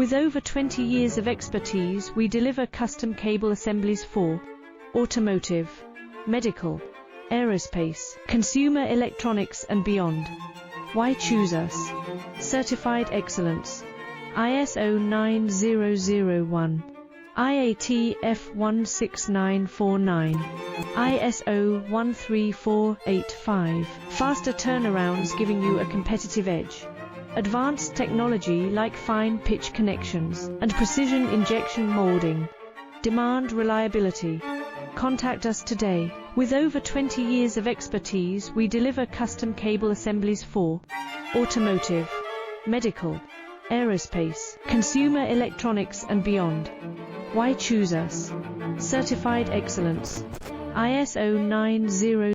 With over 20 years of expertise, we deliver custom cable assemblies for automotive, medical, aerospace, consumer electronics and beyond. Why choose us? Certified excellence. ISO 9001, IATF 16949, ISO 13485. Faster turnarounds giving you a competitive edge. Advanced technology like fine pitch connections and precision injection molding. Demand reliability. Contact us today. With over 20 years of expertise, we deliver custom cable assemblies for automotive, medical, aerospace, consumer electronics and beyond. Why choose us? Certified excellence. ISO 90